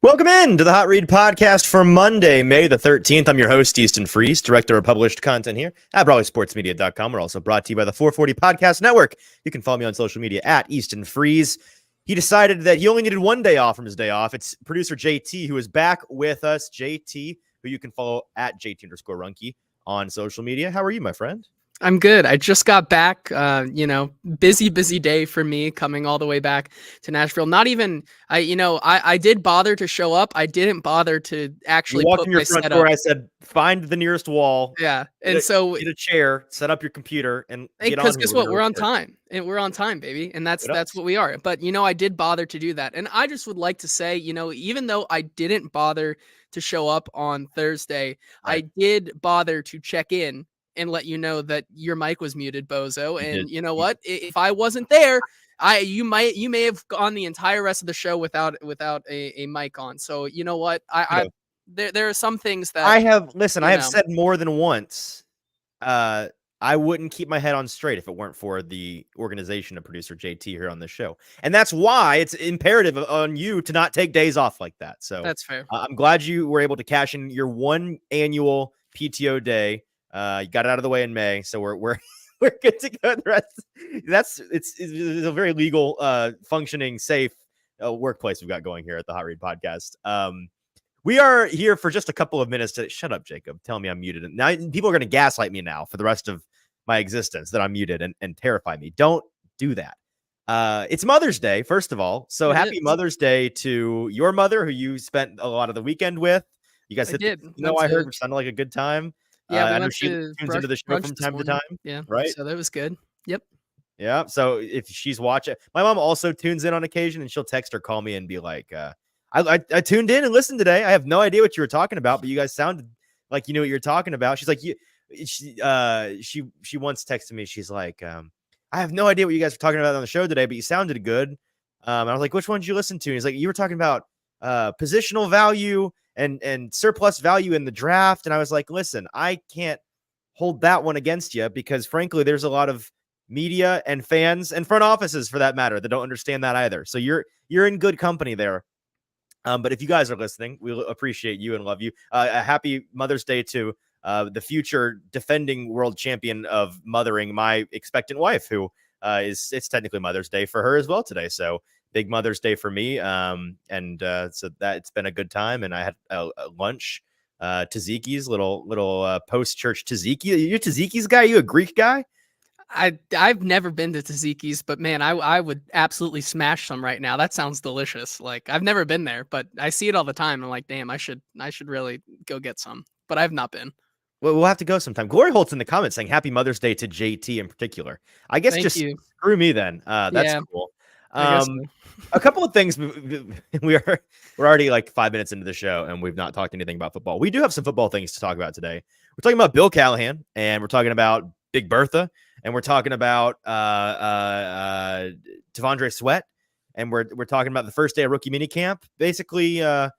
Welcome in to the Hot Read podcast for Monday, May the 13th. I'm your host, Easton Freeze, director of published content here at BrawleySportsMedia.com. We're also brought to you by the 440 Podcast Network. You can follow me on social media at Easton Freeze. He decided that he only needed one day off from his day off. It's producer JT who is back with us. JT, who you can follow at JT_Ruhnke on social media. How are you, my friend? I'm good. I just got back, busy day for me coming all the way back to Nashville. Not even, I did bother to show up. I didn't bother to actually walked put in your my front setup. door. I said, find the nearest wall. Yeah. And so get a chair, set up your computer, and get on. because guess what? We're on time. And we're on time, baby. And that's what we are. But, I did bother to do that. And I just would like to say, even though I didn't bother to show up on Thursday, Right. I did bother to check in and let you know that your mic was muted, bozo. And you know what? If I wasn't there, you may have gone the entire rest of the show without a mic on. So you know what? There are some things that I have said more than once. I wouldn't keep my head on straight if it weren't for the organization of producer JT here on the show. And that's why it's imperative on you to not take days off like that. So that's fair. I'm glad you were able to cash in your one annual PTO day. You got it out of the way in May, so we're we're good to go. The rest, it's a very legal, functioning, safe workplace we've got going here at the Hot Read Podcast. We are here for just a couple of minutes to shut up, Jacob. Tell me I'm muted. Now people are going to gaslight me now for the rest of my existence that I'm muted and terrify me. Don't do that. It's Mother's Day, first of all. So happy Mother's Day to your mother, who you spent a lot of the weekend with. You guys did. I heard which sounded like a good time. Yeah, I know she tunes into the show from time to time. Yeah, right. So that was good. Yep. Yeah. So if she's watching, my mom also tunes in on occasion, and she'll text or call me and be like, I tuned in and listened today. I have no idea what you were talking about, but you guys sounded like you knew what you were talking about." She's like, she once texted me. She's like, "I have no idea what you guys were talking about on the show today, but you sounded good." I was like, "Which one did you listen to?" And he's like, "You were talking about positional value and surplus value in the draft." And I was like, "Listen, I can't hold that one against you because frankly, there's a lot of media and fans and front offices for that matter that don't understand that either. So you're in good company there." But if you guys are listening, we'll appreciate you and love you. A happy Mother's Day to the future defending world champion of mothering, my expectant wife, who it's technically Mother's Day for her as well today. So big Mother's Day for me. So that it's been a good time. And I had a lunch, tzatziki's little post-church tzatziki. You a tzatziki's guy? You a Greek guy? I've never been to tzatziki's, but man, I would absolutely smash some right now. That sounds delicious. Like I've never been there, but I see it all the time. I'm like, damn, I should really go get some, but I've not been. Well, we'll have to go sometime. Glory Holt's in the comments saying Happy Mother's Day to JT in particular. I guess Thank just you. screw me then. That's cool. So. A couple of things. We're already like 5 minutes into the show and we've not talked anything about football. We do have some football things to talk about today. We're talking about Bill Callahan and we're talking about Big Bertha and we're talking about T'Vondre Sweat and we're talking about the first day of rookie minicamp. Basically, a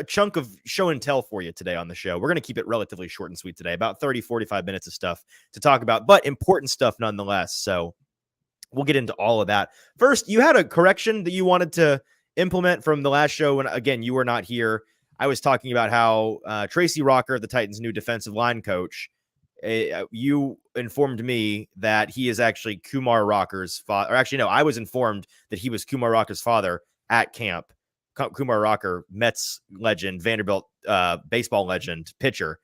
chunk of show and tell for you today on the show. We're going to keep it relatively short and sweet today, about 30, 45 minutes of stuff to talk about, but important stuff nonetheless. So we'll get into all of that. First, you had a correction that you wanted to implement from the last show. And again, you were not here. I was talking about how Tracy Rocker, the Titans' new defensive line coach, you informed me that he is actually Kumar Rocker's father. Or actually, no, I was informed that he was Kumar Rocker's father at camp. Kumar Rocker, Mets legend, Vanderbilt baseball legend, pitcher.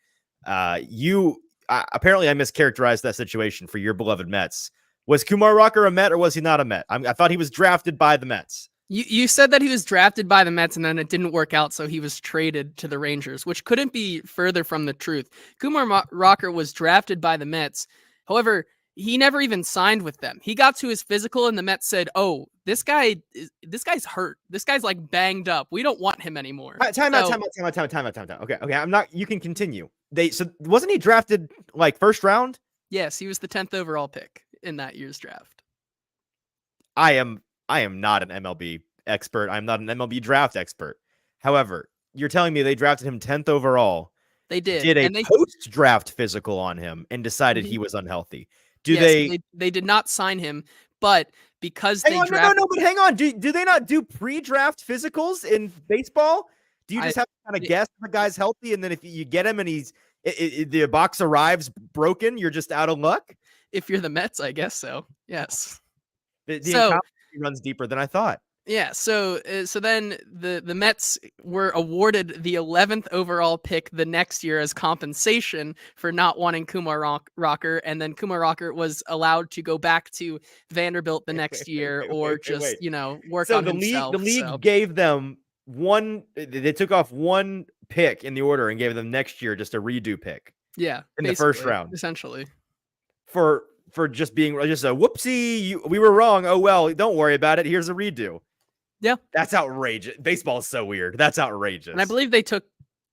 Apparently I mischaracterized that situation for your beloved Mets. Was Kumar Rocker a Met or was he not a Met? I thought he was drafted by the Mets. You said that he was drafted by the Mets and then it didn't work out, so he was traded to the Rangers, which couldn't be further from the truth. Kumar Rocker was drafted by the Mets. However, he never even signed with them. He got to his physical and the Mets said, "Oh, this guy's hurt. This guy's like banged up. We don't want him anymore." Time out. Okay. I'm not. You can continue. So wasn't he drafted like first round? Yes, he was the 10th overall pick in that year's draft. I am not an MLB expert. I'm not an MLB draft expert. However, you're telling me they drafted him 10th overall. They did. Did a post-draft physical on him and decided he was unhealthy. They did not sign him, but because Hang they on, draft. no, but hang on. Do they not do pre-draft physicals in baseball? Do you I, just have to kind of guess if a guy's healthy, and then if you get him and the box arrives broken, you're just out of luck? if you're the Mets, I guess so. Yes. The So incompetency runs deeper than I thought. yeah, so then the Mets were awarded the 11th overall pick the next year as compensation for not wanting Kumar Rocker, and then Kumar Rocker was allowed to go back to Vanderbilt the next year, or just work So on the himself. league gave them one. They took off one pick in the order and gave them next year just a redo pick Yeah, in the first basically, round essentially. for just being just a whoopsie. We were wrong. Oh well, don't worry about it. Here's a redo. Yeah, that's outrageous. Baseball is so weird. That's outrageous. And I believe they took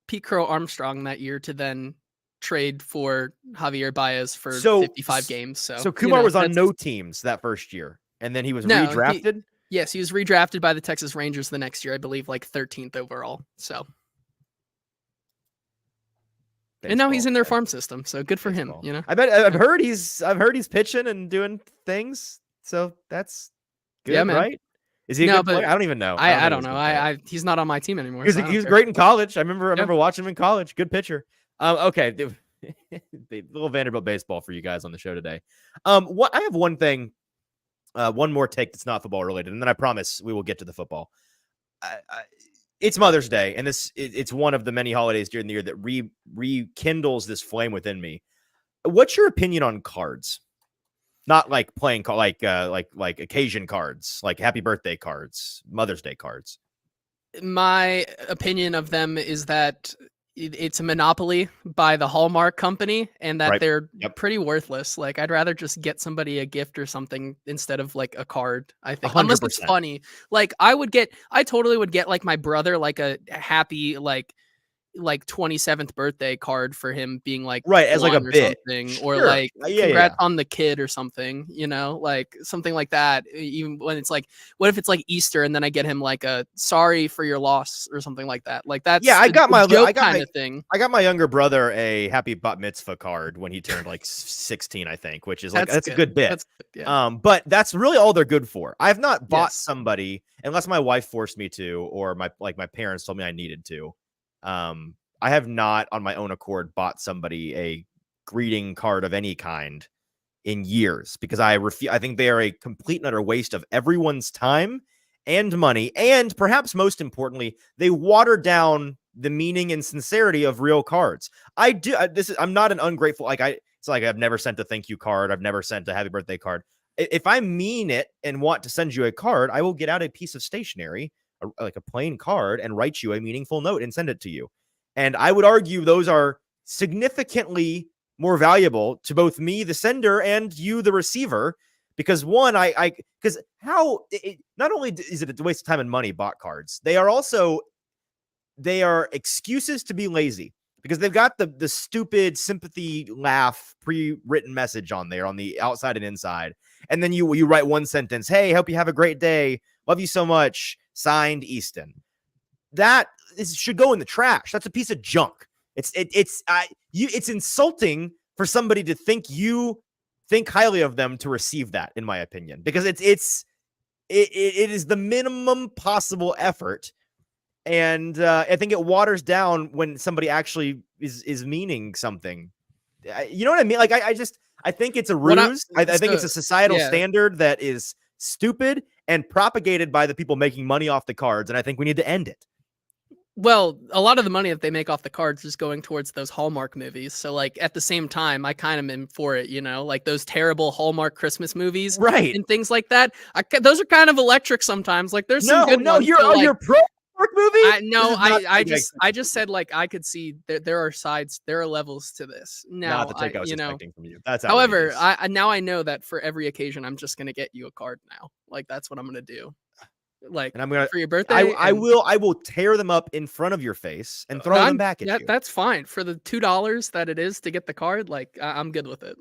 Pete Crow Armstrong that year to then trade for Javier Baez for 55 games. So Kumar was on no teams that first year, and then he was redrafted. Yes, he was redrafted by the Texas Rangers the next year, I believe, like 13th overall. So, and now he's in their farm system, so good for him. I bet I've heard he's pitching and doing things, so that's good, right? Is he a good player? I don't even know. I don't know. He's not on my team anymore. He was great in college. I remember watching him in college. Good pitcher. Okay, the little Vanderbilt baseball for you guys on the show today. I have one thing. One more take that's not football related, and then I promise we will get to the football. It's Mother's Day, and it's one of the many holidays during the year that rekindles this flame within me. What's your opinion on cards? Not like playing like occasion cards, like happy birthday cards, Mother's Day cards. My opinion of them is that it's a monopoly by the Hallmark company, and that they're pretty worthless. Like, I'd rather just get somebody a gift or something instead of like a card, I think. 100%. Unless it's funny. Like, I totally would get like my brother like a happy like 27th birthday card for him being like as like a bit or like congrats on the kid or something, like something like that. Even when it's like, what if it's like Easter and then I get him like a sorry for your loss or something like that. Like that's I got my thing. I got my younger brother a happy bat mitzvah card when he turned like 16, I think, which is like that's a good bit. But that's really all they're good for. I have not bought somebody, unless my wife forced me to, or my parents told me I needed to. I have not on my own accord bought somebody a greeting card of any kind in years, because I think they are a complete and utter waste of everyone's time and money. And perhaps most importantly, they water down the meaning and sincerity of real cards. I'm not an ungrateful, it's like I've never sent a thank you card. I've never sent a happy birthday card. If I mean it and want to send you a card, I will get out a piece of stationery, like a plain card, and write you a meaningful note and send it to you. And I would argue those are significantly more valuable to both me, the sender, and you, the receiver, because one, because not only is it a waste of time and money, bought cards, they are excuses to be lazy, because they've got the stupid sympathy laugh pre-written message on there on the outside and inside. And then you write one sentence, hey, hope you have a great day. Love you so much. Signed, Easton. That should go in the trash. That's a piece of junk. It's insulting for somebody to think you think highly of them to receive that, in my opinion, because it is the minimum possible effort. And I think it waters down when somebody actually is meaning something. You know what I mean? Like, I think it's a ruse. I think it's a societal standard that is stupid and propagated by the people making money off the cards. And I think we need to end it. Well, a lot of the money that they make off the cards is going towards those Hallmark movies. So, like, at the same time, I kind of am for it, like those terrible Hallmark Christmas movies, and things like that. Those are kind of electric sometimes. Like, there's some good ones. You're pro Hallmark movie? I just said, like, I could see there are levels to this. Now, not the take I was expecting from you. That's however, now I know that for every occasion, I'm just gonna get you a card now. Like, that's what I'm gonna do. Like, and I'm gonna for your birthday. I will tear them up in front of your face and throw them back at you. That's fine. For the $2 that it is to get the card, like, I'm good with it.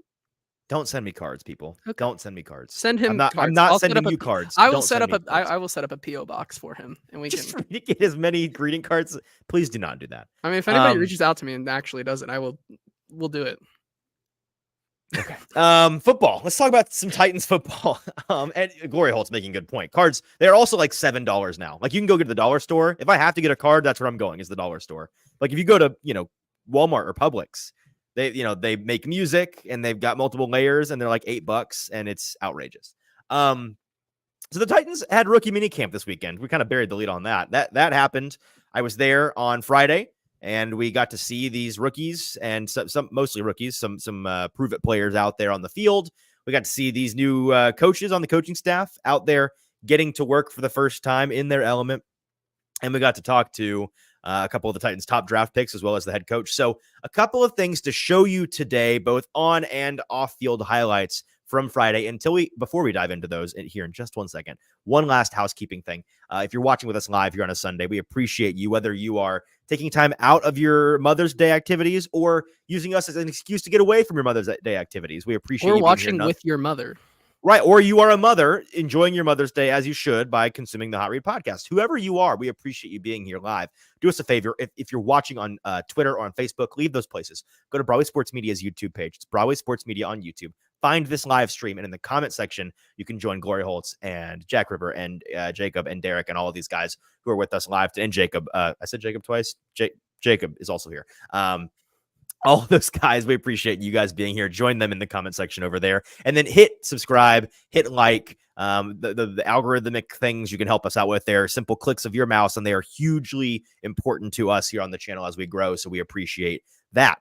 Don't send me cards, people. Okay. Don't send me cards. Send him. I'm not sending you cards. I will set up a PO box for him, and we can get as many greeting cards. Please do not do that. I mean, if anybody reaches out to me and actually does it, we'll do it. Okay. Football. Let's talk about some Titans football. And Glory Holt's making a good point. Cards, they're also like $7 now. Like you can go get to the dollar store. If I have to get a card, that's where I'm going, is the dollar store. Like if you go to, Walmart or Publix, they make music and they've got multiple layers and they're like $8 and it's outrageous. So the Titans had rookie minicamp this weekend. We kind of buried the lead on that. That happened. I was there on Friday. And we got to see these rookies and some mostly rookies, some prove it players out there on the field. We got to see these new coaches on the coaching staff out there getting to work for the first time in their element. And we got to talk to a couple of the Titans' top draft picks as well as the head coach. So a couple of things to show you today, both on and off field highlights from Friday before we dive into those here in just 1 second. One last housekeeping thing. If you're watching with us live here on a Sunday, we appreciate you, whether you are taking time out of your Mother's Day activities or using us as an excuse to get away from your Mother's Day activities. We appreciate you watching with your mother. Right. Or you are a mother enjoying your Mother's Day as you should by consuming the Hot Read podcast. Whoever you are, we appreciate you being here live. Do us a favor. If you're watching on Twitter or on Facebook, leave those places. Go to Broadway Sports Media's YouTube page. It's Broadway Sports Media on YouTube. Find this live stream. And in the comment section, you can join Glory Holtz and Jack Ripper and Jacob and Derek and all of these guys who are with us live. And Jacob, I said Jacob twice. Jacob is also here. All of those guys, we appreciate you guys being here. Join them in the comment section over there. And then hit subscribe, hit like, the algorithmic things you can help us out with there. Simple clicks of your mouse, and they are hugely important to us here on the channel as we grow. So we appreciate that.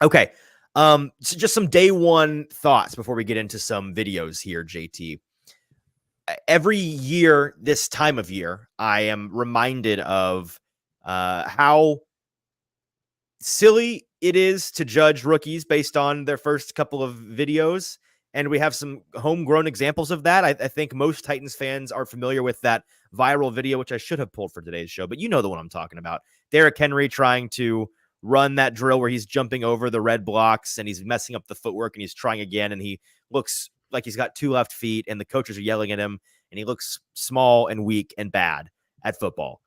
Okay. So just some day one thoughts before we get into some videos here, JT. Every year, this time of year, I am reminded of how silly it is to judge rookies based on their first couple of videos. And we have some homegrown examples of that. I think most Titans fans are familiar with that viral video, which I should have pulled for today's show, but you know the one I'm talking about. Derrick Henry trying to run that drill where he's jumping over the red blocks and he's messing up the footwork and he's trying again. And he looks like he's got 2 left feet and the coaches are yelling at him and he looks small and weak and bad at football.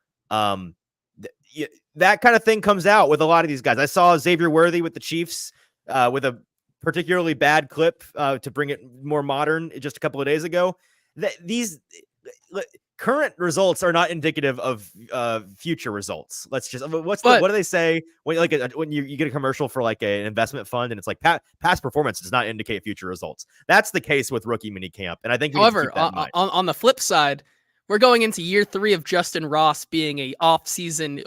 That kind of thing comes out with a lot of these guys. I saw Xavier Worthy with the Chiefs with a particularly bad clip to bring it more modern just a couple of days ago. These current results are not indicative of future results. Let's just what do they say when when you get a commercial for like an investment fund and it's like past performance does not indicate future results. That's the case with rookie minicamp, and I think however on the flip side, we're going into year 3 of Justin Ross being a off-season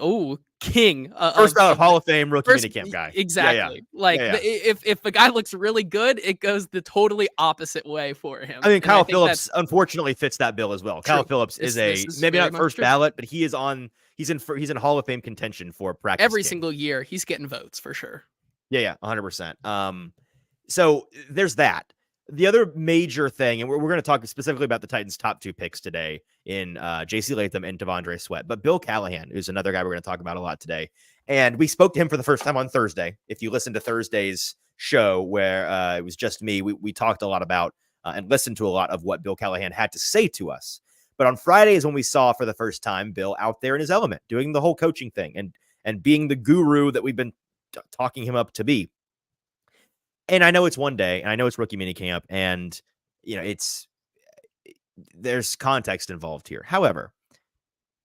king. First out Hall of Fame rookie minicamp guy. Exactly. If a guy looks really good, it goes the totally opposite way for him. I mean, Kyle Phillips unfortunately fits that bill as well. True. Kyle Phillips is maybe not first ballot, but he's in Hall of Fame contention for practice every game. single year. He's getting votes for sure. Yeah, 100%. So there's that. The other major thing, and we're going to talk specifically about the Titans' top 2 picks today in J.C. Latham and Devondre Sweat, but Bill Callahan, who's another guy we're going to talk about a lot today. And we spoke to him for the first time on Thursday. If you listen to Thursday's show where it was just me, we talked a lot about and listened to a lot of what Bill Callahan had to say to us. But on Friday is when we saw for the first time Bill out there in his element, doing the whole coaching thing and being the guru that we've been talking him up to be. And I know it's one day, and I know it's rookie minicamp, and there's context involved here. However,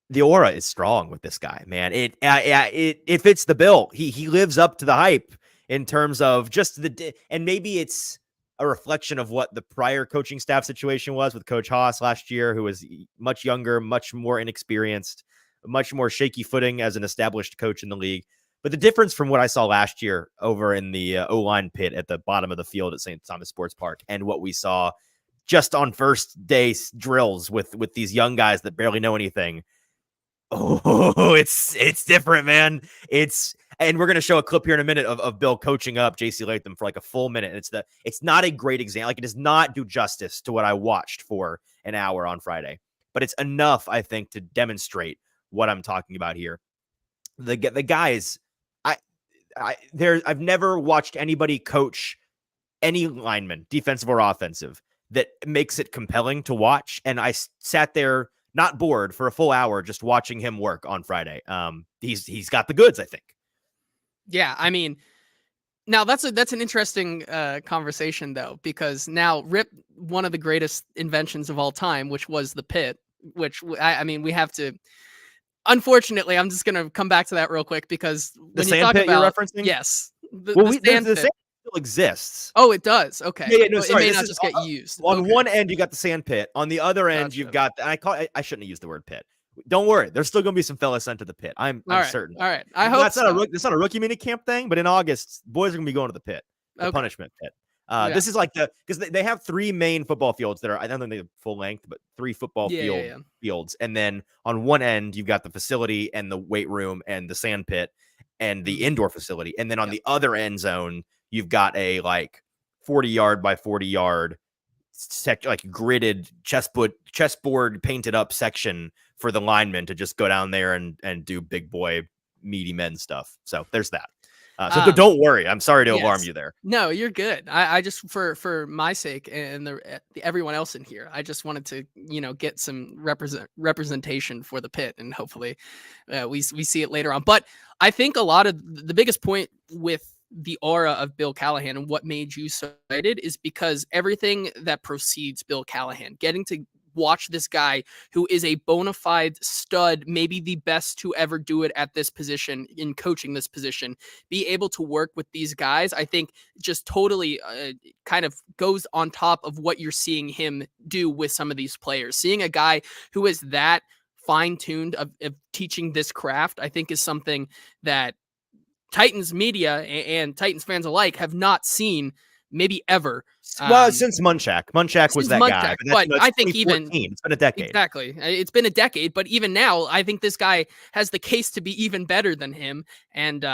the aura is strong with this guy, man. It fits the bill. He lives up to the hype in terms of just and maybe it's a reflection of what the prior coaching staff situation was with Coach Haas last year, who was much younger, much more inexperienced, much more shaky footing as an established coach in the league. But the difference from what I saw last year over in the O-line pit at the bottom of the field at St. Thomas Sports Park and what we saw just on first day drills with these young guys that barely know anything. Oh, it's different, man. And we're going to show a clip here in a minute of Bill coaching up J.C. Latham for like a full minute. And it's not a great example. Like, it does not do justice to what I watched for an hour on Friday, but it's enough, I think, to demonstrate what I'm talking about here. The guys, I've never watched anybody coach any lineman, defensive or offensive, that makes it compelling to watch. And I sat there not bored for a full hour just watching him work on Friday. He's got the goods, I think. Yeah, I mean, Now that's an interesting conversation though, because now rip one of the greatest inventions of all time, which was the pit, which I mean, we have to. Unfortunately, I'm just gonna come back to that real quick because The when you sand talk pit you're about referencing? yes, Well, the there's sand the pit. sand still exists. Oh, it does. Yeah, Okay, yeah, no, so it sorry. may This not is just get used. on Okay, one end you got the sand pit. On the other end, you've gotcha. got I shouldn't have used the word pit. Don't worry, there's still gonna be some fellas sent to the pit. I'm certain. All right. I hope so. That's not a rookie mini camp thing, but in August, boys are gonna be going to the pit, the Okay. punishment pit. Yeah. This is like because they have 3 main football fields that are I don't think they're full length, but 3 football Yeah. fields, and then on one end you've got the facility and the weight room and the sand pit and the Mhm. indoor facility, and then on Yep. the other end zone you've got a like 40-yard by 40-yard like gridded chessboard painted up section for the linemen to just go down there and do big boy meaty men stuff. So there's that. So don't worry. I'm sorry to alarm Yes. you there. No, you're good. I just for my sake and the everyone else in here, I just wanted to get some representation for the pit, and hopefully we see it later on. But I think a lot of the biggest point with the aura of Bill Callahan and what made you so excited is because everything that precedes Bill Callahan, getting to watch this guy who is a bona fide stud, maybe the best to ever do it at this position in coaching this position, be able to work with these guys, I think just totally kind of goes on top of what you're seeing him do with some of these players. Seeing a guy who is that fine-tuned of teaching this craft, I think is something that Titans media and Titans fans alike have not seen maybe ever. Well, since Munchak was Since that guy, Munchak, but that's I think even 2014. It's been a decade. exactly. It's been a decade, but even now, I think this guy has the case to be even better than him. And,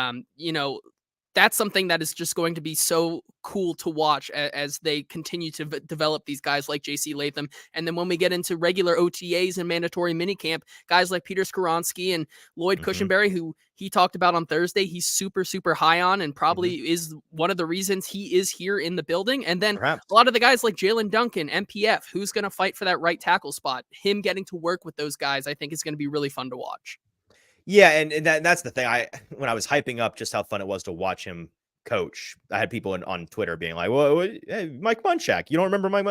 that's something that is just going to be so cool to watch as they continue to develop these guys like JC Latham. And then when we get into regular OTAs and mandatory minicamp, guys like Peter Skoronsky and Lloyd Cushenberry, who he talked about on Thursday, he's super, super high on and probably is one of the reasons he is here in the building. And then Perhaps. a lot of the guys like Jalen Duncan, MPF, who's going to fight for that right tackle spot, him getting to work with those guys, I think is going to be really fun to watch. Yeah, and that's the thing. When I was hyping up just how fun it was to watch him coach, I had people on Twitter being like, "Well, hey, Mike Munchak, you don't remember Mike?"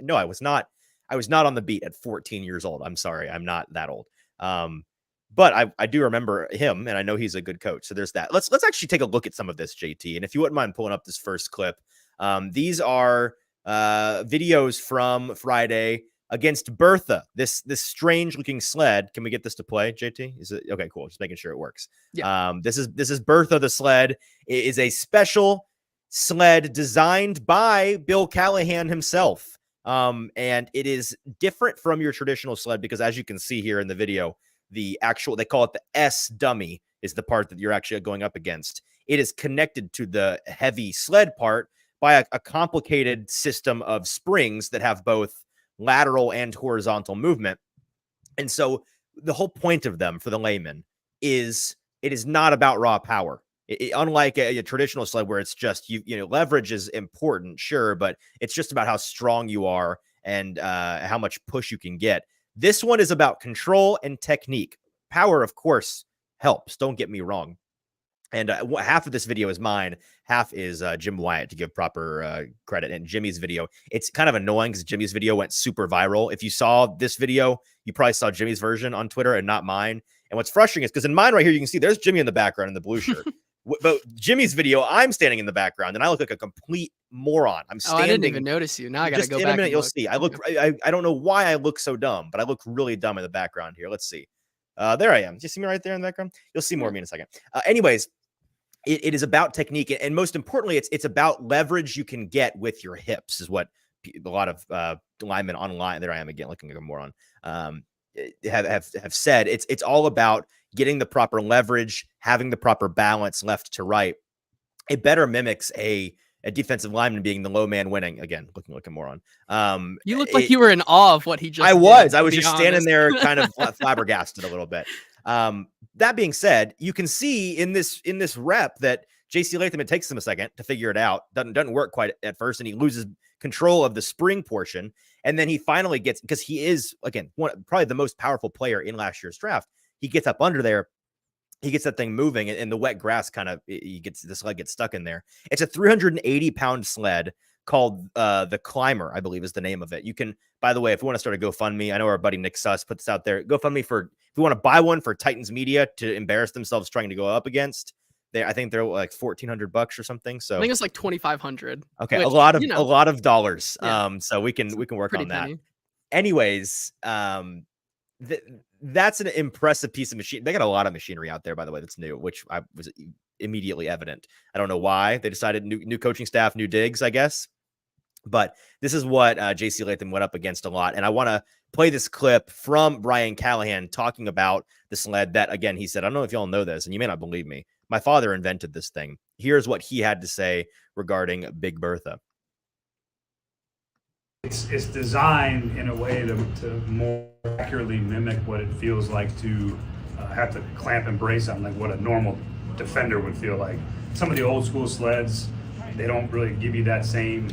No, I was not. I was not on the beat at 14 years old. I'm sorry, I'm not that old. But I do remember him, and I know he's a good coach. So there's that. Let's actually take a look at some of this, JT. And if you wouldn't mind pulling up this first clip, these are videos from Friday against Bertha, this strange looking sled. Can we get this to play, JT? Is it okay? Cool. Just making sure it works. Yeah. This is Bertha the sled. It is a special sled designed by Bill Callahan himself. And it is different from your traditional sled because, as you can see here in the video, they call it the S dummy is the part that you're actually going up against. It is connected to the heavy sled part by a complicated system of springs that have both lateral and horizontal movement. And so the whole point of them for the layman is it is not about raw power. Unlike a traditional sled where it's just leverage is important, sure, but it's just about how strong you are and how much push you can get. This one is about control and technique. Power, of course, helps. Don't get me wrong. And half of this video is mine. Half is Jim Wyatt, to give proper credit. And Jimmy's video, it's kind of annoying because Jimmy's video went super viral. If you saw this video, you probably saw Jimmy's version on Twitter and not mine. And what's frustrating is because in mine right here, you can see there's Jimmy in the background in the blue shirt. But Jimmy's video, I'm standing in the background and I look like a complete moron. I'm standing. I didn't even notice you. Now I got to go back. In a minute, you'll see. I don't know why I look so dumb, but I look really dumb in the background here. Let's see. There I am. Do you see me right there in the background? You'll see more of me in a second. Anyways, it is about technique, and most importantly, it's about leverage you can get with your hips, is what a lot of linemen online. There I am again, looking like a moron. Have said it's all about getting the proper leverage, having the proper balance left to right. It better mimics a defensive lineman being the low man winning. Again, looking like a moron. You look like you were in awe of what he just I did, was just standing there kind of flabbergasted a little bit. That being said, you can see in this rep that JC Latham, it takes him a second to figure it out. Doesn't work quite at first, and he loses control of the spring portion. And then he finally gets, because he is, again, probably the most powerful player in last year's draft. He gets up under there he gets that thing moving, and the wet grass kind of, the sled gets stuck in there. It's a 380-pound sled called the Climber, I believe is the name of it. You can, by the way, if you want to start a GoFundMe, I know our buddy Nick Suss put this out there. GoFundMe for, if you want to buy one for Titans Media to embarrass themselves trying to go up against, I think they're like $1,400 or something. So I think it's like 2,500. Okay, which, a lot of dollars. Yeah, so we can work on that. penny. Anyways, that's an impressive piece of machine. They got a lot of machinery out there, by the way, that's new, which I was immediately evident. I don't know why they decided new coaching staff, new digs, I guess. But this is what JC Latham went up against a lot. And I want to play this clip from Brian Callahan talking about the sled that, again, he said, I don't know if y'all know this, and you may not believe me. My father invented this thing. Here's what he had to say regarding Big Bertha. It's designed in a way to more accurately mimic what it feels like to have to clamp and brace on, like what a normal defender would feel like. Some of the old school sleds, they don't really give you that same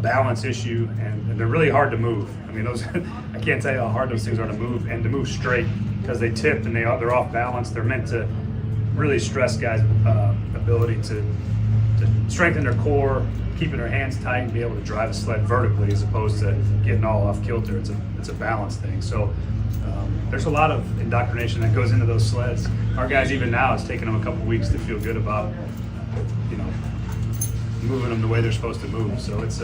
balance issue, and they're really hard to move. I mean, those I can't tell you how hard those things are to move, and to move straight, because they tip and they're off balance. They're meant to really stress guys' ability to strengthen their core, keeping their hands tight, and be able to drive a sled vertically as opposed to getting all off kilter. It's a balance thing. So there's a lot of indoctrination that goes into those sleds. Our guys, even now, it's taken them a couple weeks to feel good about moving them the way they're supposed to move. So it's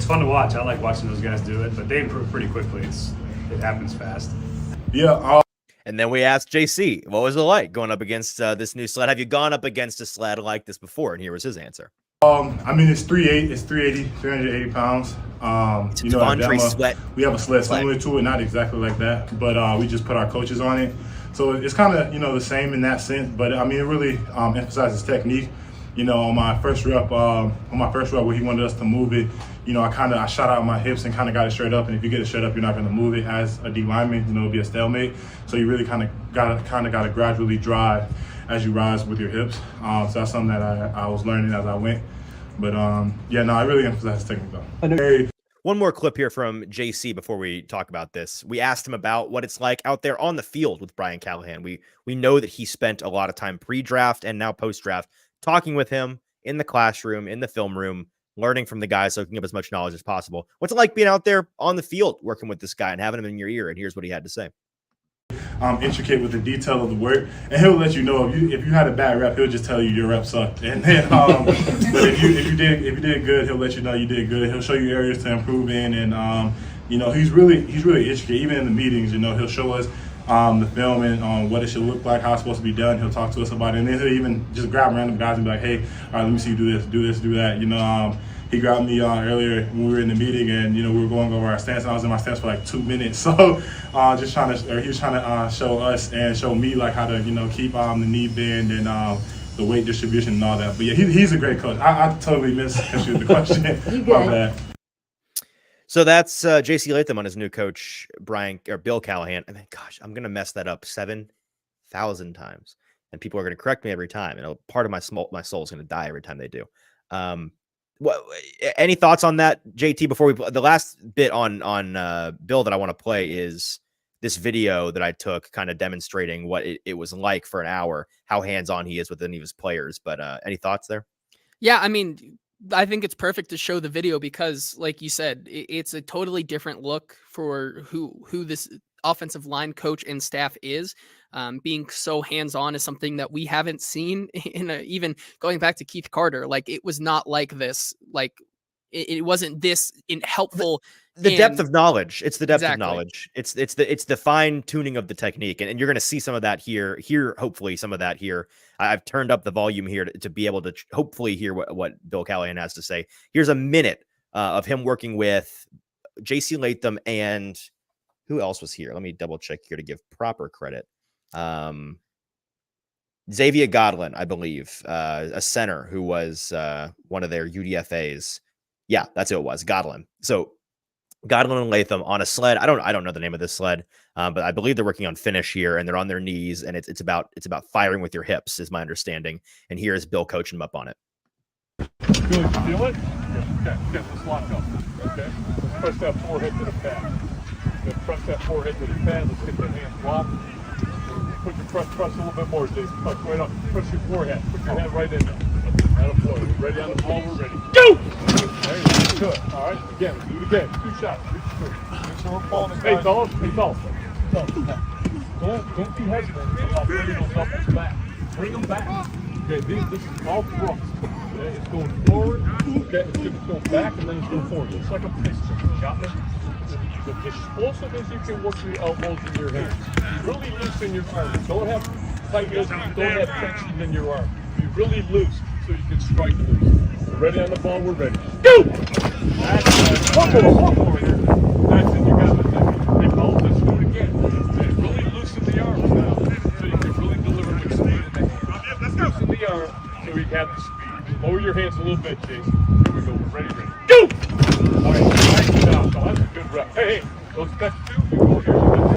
fun to watch. I like watching those guys do it, but they improve pretty quickly. It happens fast. Yeah. And then we asked JC, what was it like going up against this new sled? Have you gone up against a sled like this before? And here was his answer. I mean, it's 380 pounds. Sled. We have a sled similar to it, not exactly like that, but we just put our coaches on it. So it's kind of, the same in that sense, but I mean, it really emphasizes technique. On my first rep where he wanted us to move it, I shot out my hips and kind of got it straight up. And if you get it straight up, you're not going to move it as a D lineman. It'll be a stalemate. So you really kind of got to gradually drive as you rise with your hips. So that's something that I was learning as I went. But I really emphasize technique though. One more clip here from JC before we talk about this. We asked him about what it's like out there on the field with Brian Callahan. We know that he spent a lot of time pre-draft and now post-draft talking with him in the classroom, in the film room, learning from the guys, soaking up as much knowledge as possible. What's it like being out there on the field working with this guy and having him in your ear? And here's what he had to say. Intricate with the detail of the work, and he'll let you know if you had a bad rep, he'll just tell you your rep sucked. And then, but if you did good, he'll let you know you did good. He'll show you areas to improve in, and he's really intricate. Even in the meetings, he'll show us the film and what it should look like, how it's supposed to be done. He'll talk to us about it, and then he'll even just grab random guys and be like, "Hey, all right, let me see you do this, do that." He grabbed me earlier when we were in the meeting, and we were going over our stance, and I was in my stance for like 2 minutes. So he was trying to show us and show me like how to keep the knee bend and the weight distribution and all that. But yeah, he's a great coach. I totally missed the question. My bad. So that's JC Latham on his new coach, Bill Callahan. I mean, gosh, I'm gonna mess that up 7,000 times, and people are gonna correct me every time. And part of my soul is gonna die every time they do. Any thoughts on that, JT? Before the last bit on Bill that I want to play is this video that I took, kind of demonstrating what it was like for an hour, how hands-on he is with any of his players. But any thoughts there? Yeah, I mean, I think it's perfect to show the video because, like you said, it's a totally different look for who this offensive line coach and staff is. Being so hands-on is something that we haven't seen even going back to Keith Carter. Like, it was not like this. Like, it wasn't this helpful. The depth of knowledge. It's the depth Exactly. of knowledge. It's the fine tuning of the technique, and you're going to see some of that here. Hopefully, some of that here. I've turned up the volume here to be able to hopefully hear what Bill Callahan has to say. Here's a minute of him working with JC Latham and who else was here. Let me double check here to give proper credit. Xavier Godlin, I believe, a center who was one of their UDFAs. Yeah, that's who it was, Godlin. So Godlin and Latham on a sled. I don't know the name of this sled, but I believe they're working on finish here, and they're on their knees, and it's about firing with your hips, is my understanding. And here is Bill coaching them up on it. Good, feel it? Okay, let's lock up. Okay, let's press that forehead to the pad. Then press that forehead to the pad. Let's get the hands locked. Put your press a little bit more, Jason. Press right up. Press your forehead. Put your hand right in there. That's it. We're ready on the ball. We're ready. Go! There you go. Good. All right. Again. Do it again. 2 shots. Make sure we're pulling it. Hey, fellas. Hey, fellas. Don't be hesitant about bringing those elbows back. Bring them back. Okay, this is all thrust. Okay, it's going forward. Okay, it's going to go back and then it's going forward. It's like a piston. Got me? The explosive is you can work your elbows in your hands. You really loosen your arms. Don't have tightness. Don't have tension in your arm. Be really loose so you can strike loose. We're ready on the ball. We're ready. Go! That's one more here. That's it. You got it. Hey, Paul, let's do it again. Okay, really loosen the arms now so you can really deliver with speed in the hand. Loosen the arm so you have the speed. Lower your hands a little bit, Jason. Here we go. We're ready. Go! All right, nice job. So that's a good rep. Hey, those next 2, you go here.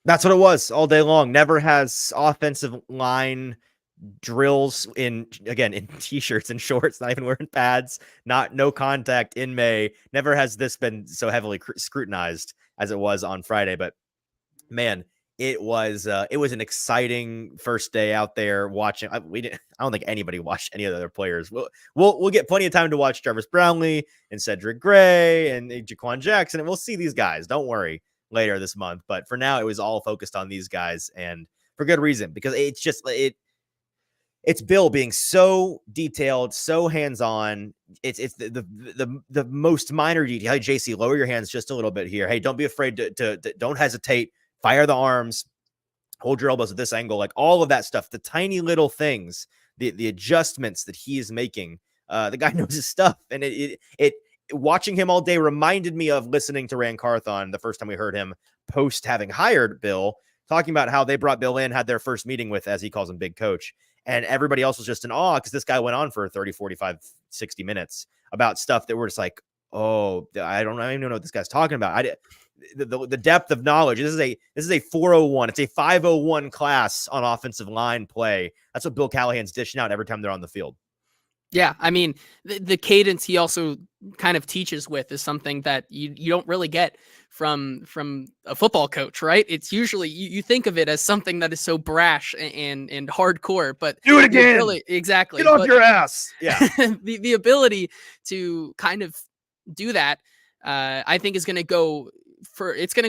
That's what it was all day long. Never has offensive line drills in t-shirts and shorts, not even wearing pads, no contact in May. Never has this been so heavily scrutinized as it was on Friday. But man, it was an exciting first day out there watching. I don't think anybody watched any of the other players. We'll get plenty of time to watch Jarvis Brownlee and Cedric Gray and Jaquan Jackson, and we'll see these guys. Don't worry, later this month. But for now, it was all focused on these guys, and for good reason, because it's Bill being so detailed, so hands-on. It's the most minor detail. Hey, JC, lower your hands just a little bit here. Hey, don't be afraid to don't hesitate. Fire the arms, hold your elbows at this angle, like all of that stuff, the tiny little things, the adjustments that he is making. The guy knows his stuff, and it watching him all day reminded me of listening to Rand Carthon the first time we heard him post having hired Bill, talking about how they brought Bill in, had their first meeting with, as he calls him, Big Coach. And everybody else was just in awe because this guy went on for 30, 45, 60 minutes about stuff that we're just like, oh, I don't even know what this guy's talking about. The depth of knowledge. This is a 401. It's a 501 class on offensive line play. That's what Bill Callahan's dishing out every time they're on the field. Yeah, I mean, the cadence he also kind of teaches with is something that you don't really get from a football coach, right? It's usually you think of it as something that is so brash and hardcore, but do it again. Really, exactly. Get off your ass. Yeah. the ability to kind of do that, I think is going to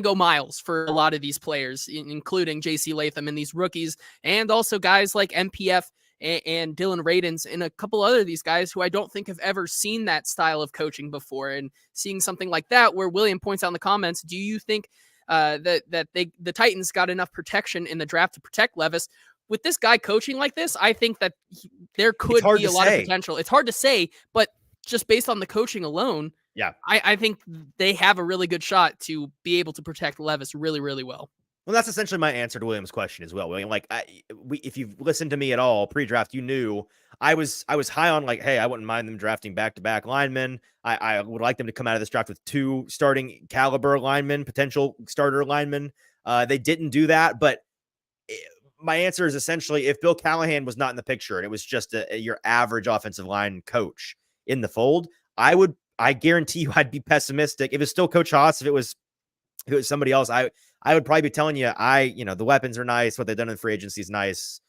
go miles for a lot of these players, including JC Latham and these rookies, and also guys like MPF and Dylan Radins and a couple other of these guys who I don't think have ever seen that style of coaching before. And seeing something like that, where William points out in the comments, do you think that the Titans got enough protection in the draft to protect Levis? With this guy coaching like this, I think that there could be a lot of potential. It's hard to say, but just based on the coaching alone, yeah, I think they have a really good shot to be able to protect Levis really, really well. Well, that's essentially my answer to William's question as well, William. Like, if you've listened to me at all pre-draft, you knew I was high on, like, hey, I wouldn't mind them drafting back-to-back linemen. I would like them to come out of this draft with 2 starting caliber linemen, potential starter linemen. They didn't do that, but my answer is essentially, if Bill Callahan was not in the picture and it was just your average offensive line coach in the fold, I guarantee you I'd be pessimistic. If it's still Coach Haas, if it was somebody else, I would probably be telling you, the weapons are nice. What they've done in free agency is nice.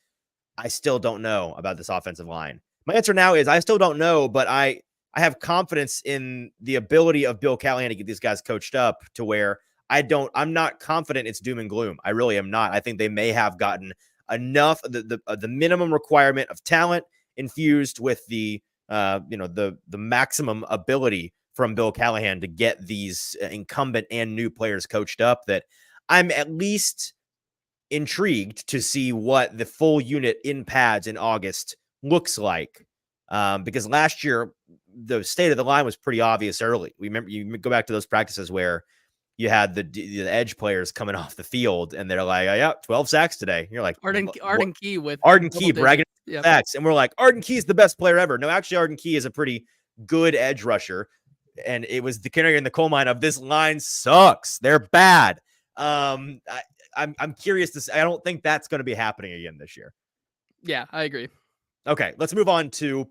I still don't know about this offensive line. My answer now is I still don't know, but I have confidence in the ability of Bill Callahan to get these guys coached up to where I'm not confident it's doom and gloom. I really am not. I think they may have gotten enough, the minimum requirement of talent infused with the maximum ability from Bill Callahan to get these incumbent and new players coached up, that I'm at least intrigued to see what the full unit in pads in August looks like. Because last year, the state of the line was pretty obvious early. We remember, you go back to those practices where you had the edge players coming off the field and they're like, oh, yeah, 12 sacks today. You're like, Arden Key bragging sacks. And we're like, Arden Key's the best player ever. No, actually, Arden Key is a pretty good edge rusher. And it was the canary in the coal mine of this line sucks. They're bad. I'm curious to see. I don't think that's going to be happening again this year. Yeah, I agree. Okay, let's move on to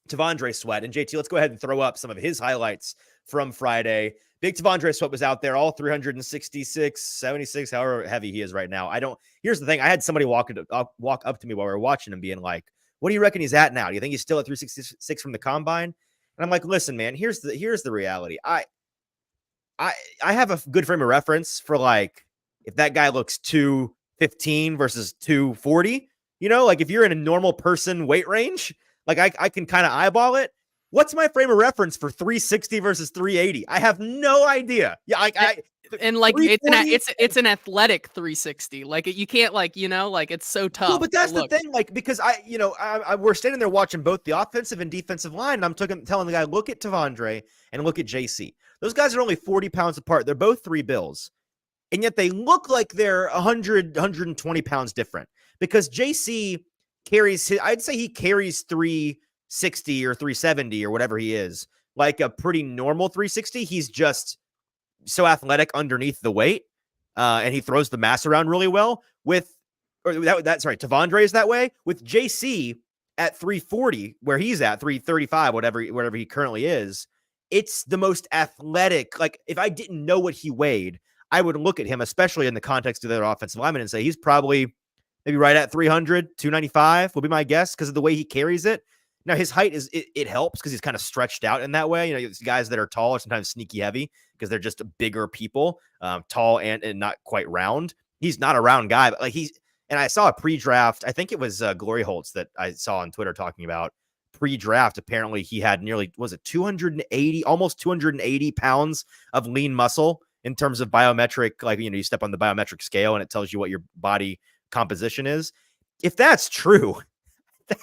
T'Vondre Sweat. And JT, let's go ahead and throw up some of his highlights from Friday, Big T'Vondre Sweat was out there, all 366, 76, however heavy he is right now. Here's the thing. I had somebody walk up to me while we were watching him being like, what do you reckon he's at now? Do you think he's still at 366 from the combine? And I'm like, listen, man, here's the reality. I have a good frame of reference for like, if that guy looks 215 versus 240, like if you're in a normal person weight range, like I can kind of eyeball it. What's my frame of reference for 360 versus 380? I have no idea. Yeah, and like it's an athletic 360. Like you can't like it's so tough. Well, but that's the thing. Like because we're standing there watching both the offensive and defensive line, and I'm telling the guy, look at T'Vondre and look at JC. Those guys are only 40 pounds apart. They're both 3 bills, and yet they look like they're 120 pounds different. Because JC carries I'd say he carries 360 or 370 or whatever he is, like a pretty normal 360. He's just so athletic underneath the weight, and he throws the mass around really well. That's right. T'Vondre is that way. With JC at 340, where he's at 335, whatever he currently is, it's the most athletic. Like if I didn't know what he weighed, I would look at him, especially in the context of their offensive lineman, and say he's probably maybe right at 300, 295 will be my guess because of the way he carries it. Now, his height it helps because he's kind of stretched out in that way. These guys that are tall are sometimes sneaky heavy because they're just bigger people, tall and not quite round. He's not a round guy, but and I saw a pre-draft. I think it was Glory Holtz that I saw on Twitter talking about pre-draft. Apparently, he had nearly, 280, almost 280 pounds of lean muscle in terms of biometric. Like, you step on the biometric scale and it tells you what your body composition is. If that's true,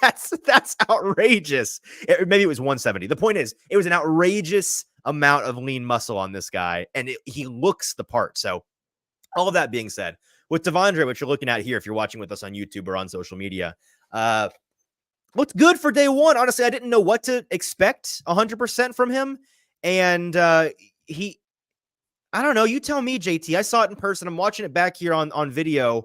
that's outrageous. Maybe it was 170. The point is, it was an outrageous amount of lean muscle on this guy, and he looks the part. So all of that being said, with T'Vondre, what you're looking at here, if you're watching with us on YouTube or on social media, looked good for day one. Honestly, I didn't know what to expect 100% from him. And I don't know. You tell me, JT. I saw it in person. I'm watching it back here on video.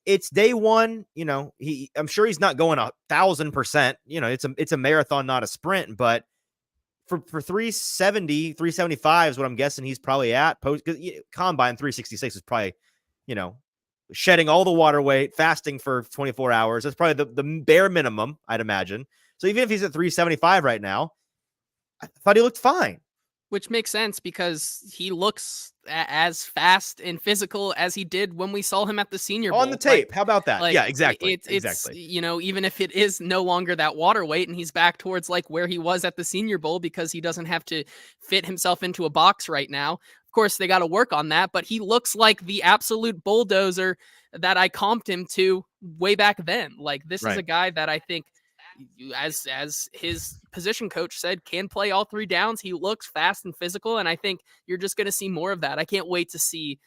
It's day one. I'm sure he's not going 1,000%. It's a marathon, not a sprint. But for 370, 375 is what I'm guessing he's probably at. Combine 366 is probably, shedding all the water weight, fasting for 24 hours. That's probably the bare minimum, I'd imagine. So even if he's at 375 right now, I thought he looked fine. Which makes sense because he looks as fast and physical as he did when we saw him at the Senior Bowl. On the tape. How about that? Yeah, exactly. Exactly. Even if it is no longer that water weight and he's back towards like where he was at the Senior Bowl because he doesn't have to fit himself into a box right now. Of course, they got to work on that, but he looks like the absolute bulldozer that I comped him to way back then. Like this is a guy that I think, as his position coach said, can play all 3 downs. He looks fast and physical, and I think you're just going to see more of that. I can't wait to see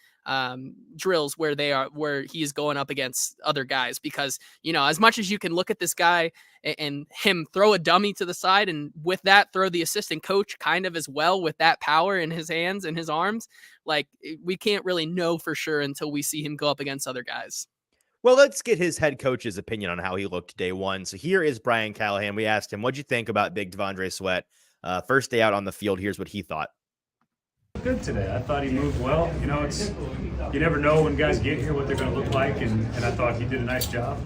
drills where he's going up against other guys because, as much as you can look at this guy and him throw a dummy to the side and with that throw the assistant coach kind of as well with that power in his hands and his arms, like we can't really know for sure until we see him go up against other guys. Well, let's get his head coach's opinion on how he looked day one. So here is Brian Callahan. We asked him, what'd you think about Big T'Vondre Sweat? First day out on the field. Here's what he thought. Good today. I thought he moved well. You never know when guys get here what they're going to look like, and I thought he did a nice job.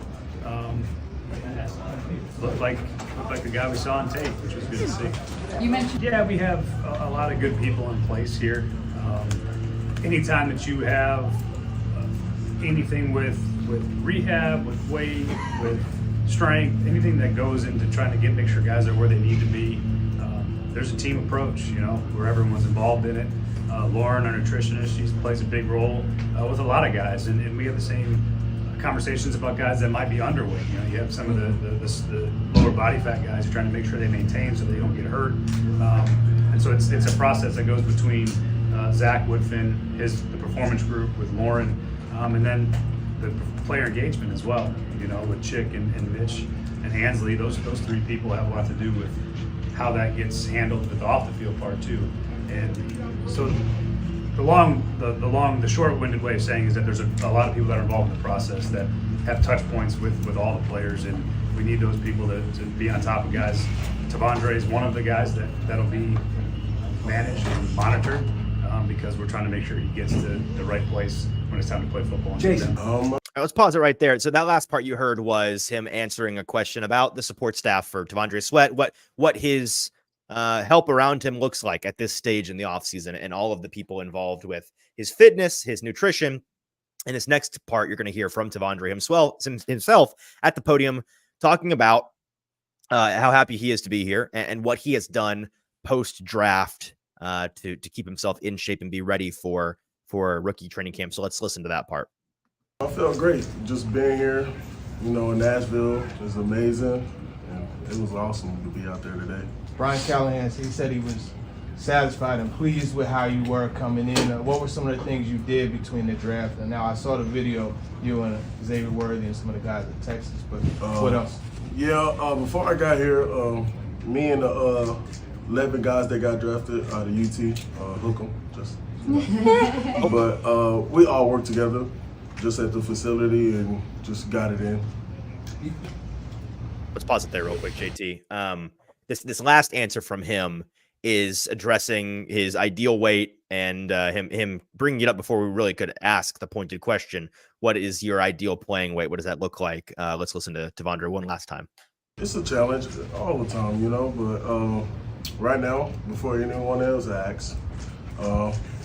Looked like the guy we saw on tape, which was good to see. You mentioned, yeah, we have a lot of good people in place here. Anytime that you have anything with rehab, with weight, with strength, anything that goes into trying to make sure guys are where they need to be, there's a team approach, where everyone's involved in it. Lauren, our nutritionist, she plays a big role with a lot of guys, and we have the same conversations about guys that might be underweight. You have some of the lower body fat guys trying to make sure they maintain so they don't get hurt. And so it's a process that goes between Zach Woodfin, the performance group with Lauren, and then the player engagement as well, with Chick and Mitch and Ansley. Those 3 people have a lot to do with how that gets handled with the off the field part too. And so the short-winded way of saying is that there's a lot of people that are involved in the process that have touch points with all the players, and we need those people to be on top of guys. T'Vondre is one of the guys that'll be managed and monitored. because we're trying to make sure he gets to the right place when it's time to play football. Jason. All right, let's pause it right there. So that last part you heard was him answering a question about the support staff for T'Vondre Sweat, what his help around him looks like at this stage in the offseason, and all of the people involved with his fitness, his nutrition. And this next part, you're going to hear from T'Vondre himself at the podium talking about how happy he is to be here and what he has done post-draft to keep himself in shape and be ready for rookie training camp. So let's listen to that part. I felt great just being here, in Nashville. It's amazing, and it was awesome to be out there today. Brian Callahan, he said he was satisfied and pleased with how you were coming in. What were some of the things you did between the draft and now? I saw the video, you and Xavier Worthy and some of the guys at Texas, but what else? Yeah, before I got here, me and the 11 guys that got drafted out of UT, hook 'em, just. But we all worked together just at the facility and just got it in. Let's pause it there real quick, JT. This last answer from him is addressing his ideal weight and him bringing it up before we really could ask the pointed question. What is your ideal playing weight? What does that look like? Let's listen to T'Vondre one last time. It's a challenge all the time, but right now, before anyone else asks,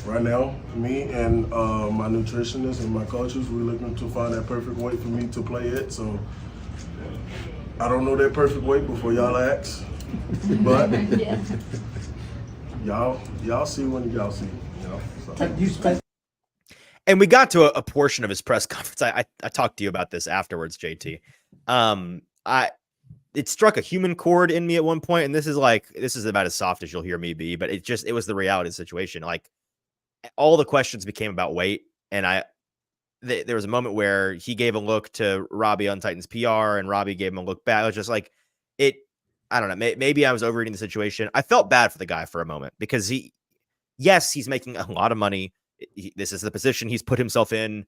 right now, me and my nutritionist and my coaches, we're looking to find that perfect weight for me to play at. So I don't know that perfect weight before y'all ask, but y'all see when y'all see, So. And we got to a portion of his press conference. I talked to you about this afterwards, JT. It struck a human chord in me at one point, and this is about as soft as you'll hear me be, but it was the reality of the situation. Like, all the questions became about weight, and there was a moment where he gave a look to Robbie on Titans PR, and Robbie gave him a look back. It was just like I don't know. Maybe I was overreading the situation. I felt bad for the guy for a moment because he's making a lot of money. This is the position he's put himself in.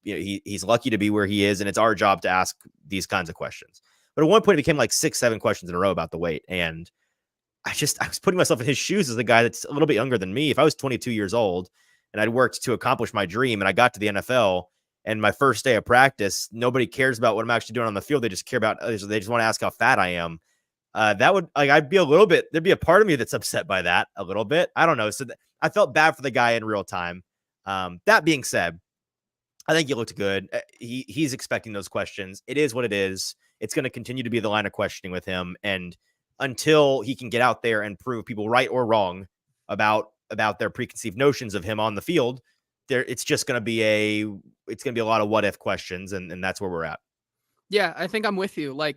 He's lucky to be where he is, and it's our job to ask these kinds of questions. But at one point, it became like 6-7 questions in a row about the weight, and I was putting myself in his shoes as the guy that's a little bit younger than me. If I was 22 years old and I'd worked to accomplish my dream, and I got to the NFL, and my first day of practice, nobody cares about what I'm actually doing on the field. They just care about, they just want to ask how fat I am. That would, I'd be there'd be a part of me that's upset by that a little bit. I don't know. So I felt bad for the guy in real time. That being said, I think he looked good. He's expecting those questions. It is what it is. It's going to continue to be the line of questioning with him. And until he can get out there and prove people right or wrong about their preconceived notions of him on the field, it's just going to be a lot of what if questions. And that's where we're at. Yeah, I think I'm with you. Like,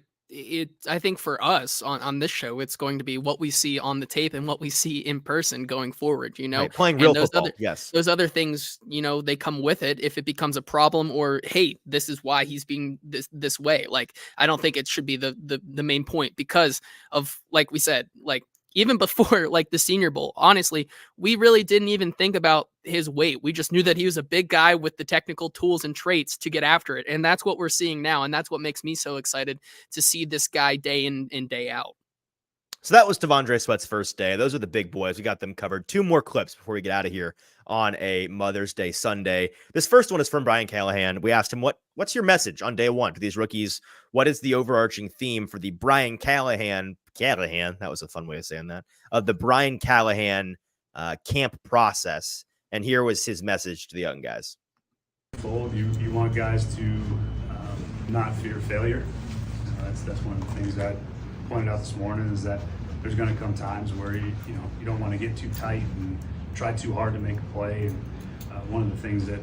I think for us on this show, it's going to be what we see on the tape and what we see in person going forward, Right, playing real football. Yes. Those other things, they come with it if it becomes a problem, or, hey, this is why he's being this way. Like, I don't think it should be the main point because of, like we said, like, even before like the Senior Bowl, honestly, we really didn't even think about his weight. We just knew that he was a big guy with the technical tools and traits to get after it. And that's what we're seeing now. And that's what makes me so excited to see this guy day in and day out. So that was T'Vondre Sweat's first day. Those are the big boys. We got them covered. 2 more clips before we get out of here on a Mother's Day Sunday. This first one is from Brian Callahan. We asked him, what's your message on day one to these rookies? What is the overarching theme for the Brian Callahan, that was a fun way of saying that, of the Brian Callahan camp process? And here was his message to the young guys. You want guys to not fear failure. That's one of the things that I pointed out this morning, is that there's going to come times where you don't want to get too tight and try too hard to make a play. And one of the things that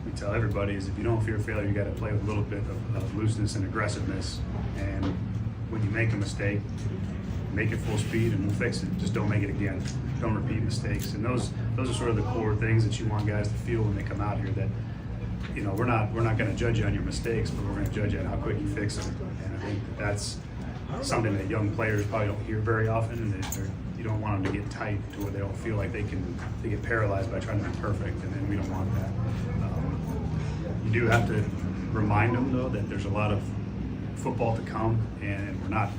we tell everybody is, if you don't fear failure, you got to play with a little bit of looseness and aggressiveness. And when you make a mistake, make it full speed and we'll fix it. Just don't make it again. Don't repeat mistakes. And those are sort of the core things that you want guys to feel when they come out here, that we're not going to judge you on your mistakes, but we're going to judge you on how quick you fix them. And I think that's something that young players probably don't hear very often, and you don't want them to get tight to where they don't feel like they get paralyzed by trying to be perfect, and then we don't want that. You do have to remind them, though, that there's a lot of football to come, and we're not,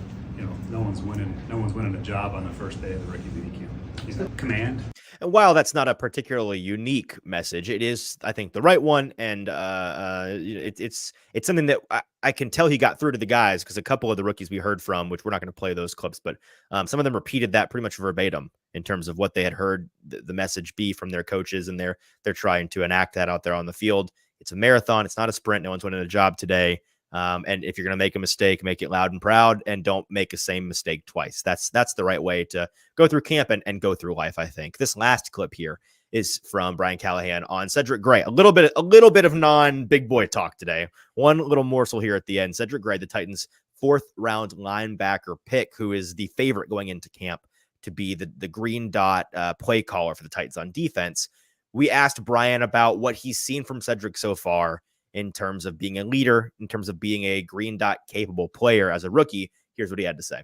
no one's winning a job on the first day of the rookie minicamp. Command. And while that's not a particularly unique message, it is, I think, the right one. And it's something that I can tell he got through to the guys, because a couple of the rookies we heard from, which we're not going to play those clips, but some of them repeated that pretty much verbatim in terms of what they had heard the message be from their coaches, and they're trying to enact that out there on the field. It's a marathon. It's not a sprint. No one's winning a job today. And if you're going to make a mistake, make it loud and proud, and don't make the same mistake twice. That's the right way to go through camp and go through life, I think. This last clip here is from Brian Callahan on Cedric Gray. A little bit of non-big boy talk today. One little morsel here at the end. Cedric Gray, the Titans' 4th round linebacker pick, who is the favorite going into camp to be the green dot play caller for the Titans on defense. We asked Brian about what he's seen from Cedric so far in terms of being a leader, in terms of being a green dot capable player as a rookie. Here's what he had to say.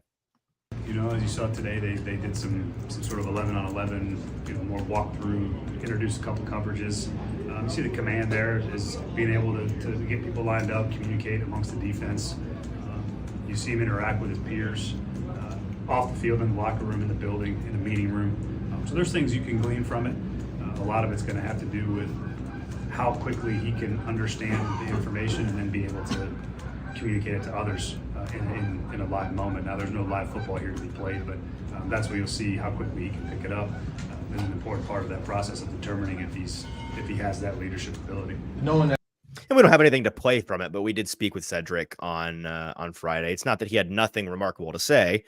You know, as you saw today, they did some sort of 11 on 11, more walkthrough, introduced a couple coverages. You see the command there is being able to get people lined up, communicate amongst the defense. You see him interact with his peers off the field, in the locker room, in the building, in the meeting room. So there's things you can glean from it. A lot of it's going to have to do with how quickly he can understand the information and then be able to communicate it to others in a live moment. Now, there's no live football here to be played, but that's where you'll see how quickly he can pick it up. There's an important part of that process of determining if he has that leadership ability. Knowing that. And we don't have anything to play from it, but we did speak with Cedric on Friday. It's not that he had nothing remarkable to say,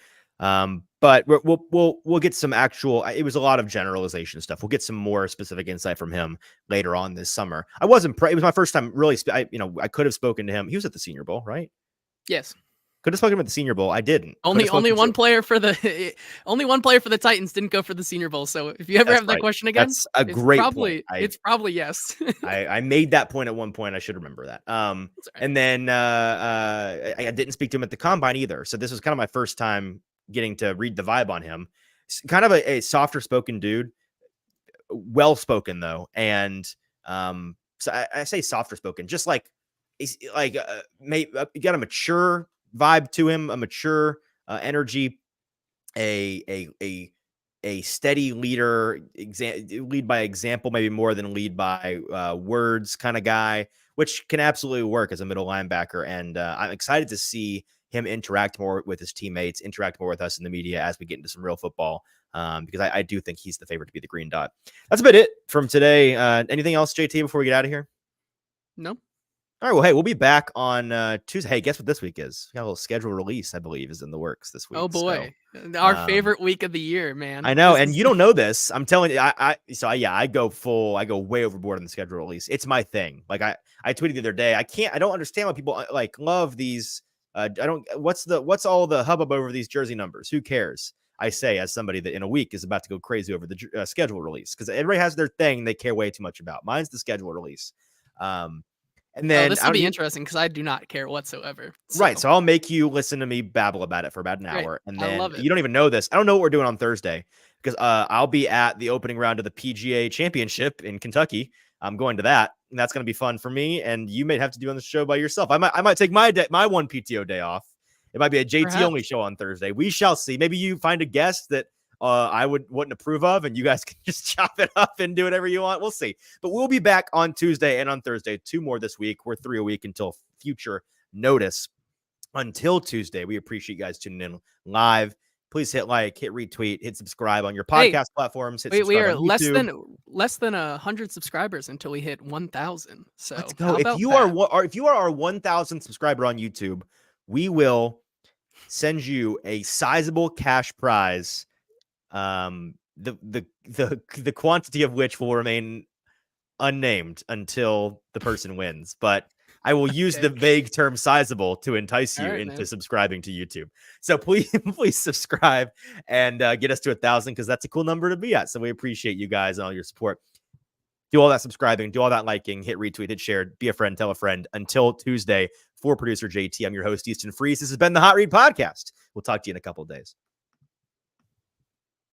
but we'll get some actual. It was a lot of generalization stuff. We'll get some more specific insight from him later on this summer. I wasn't. It was my first time really. I could have spoken to him. He was at the Senior Bowl, right? Yes. Could have spoken to him at the Senior Bowl. I didn't. Only one player for the Titans didn't go for the Senior Bowl. So if you ever have that question again, that's a great point. It's probably yes. I made that point at one point. I should remember that. Right. And then I didn't speak to him at the combine either. So this was kind of my first time getting to read the vibe on him. Kind of a softer spoken dude, well spoken though, and so I say softer spoken, just like you got a mature vibe to him, a mature energy, a steady leader, lead by example, maybe more than lead by words kind of guy, which can absolutely work as a middle linebacker. And I'm excited to see him interact more with his teammates, interact more with us in the media as we get into some real football, because I do think he's the favorite to be the green dot. That's about it from today. Anything else, JT, before we get out of here? No. All right. Well, hey, we'll be back on Tuesday. Hey, guess what this week is? We got a little schedule release, I believe, is in the works this week. Oh boy, our favorite week of the year, man. I know, and you don't know this. I'm telling you, I go way overboard on the schedule release. It's my thing. Like I tweeted the other day. I don't understand why people like love these. What's all the hubbub over these jersey numbers? Who cares? I say, as somebody that in a week is about to go crazy over the schedule release, because everybody has their thing they care way too much about. Mine's the schedule release. And then this will be interesting because I do not care whatsoever. Right. So I'll make you listen to me babble about it for about an hour. And then I love it. You don't even know this. I don't know what we're doing on Thursday because I'll be at the opening round of the PGA Championship in Kentucky. I'm going to that, and that's going to be fun for me. And you may have to do on the show by yourself. I might take my one PTO day off. It might be a JT only show on Thursday. We shall see. Maybe you find a guest that I wouldn't approve of, and you guys can just chop it up and do whatever you want. We'll see. But we'll be back on Tuesday and on Thursday. 2 more this week. We're 3 a week until future notice. Until Tuesday, we appreciate you guys tuning in live. Please hit like, hit retweet, hit subscribe on your podcast platforms. We are less than 100 subscribers until we hit 1,000. So let's go. If you are our 1,000 subscriber on YouTube, we will send you a sizable cash prize. The quantity of which will remain unnamed until the person wins, but I will use the vague term sizable to entice you into subscribing to YouTube. So please subscribe and get us to 1,000, because that's a cool number to be at. So we appreciate you guys and all your support. Do all that subscribing, do all that liking, hit retweet, hit share, be a friend, tell a friend. Until Tuesday, for producer JT, I'm your host, Easton Freeze. This has been the Hot Read Podcast. We'll talk to you in a couple of days.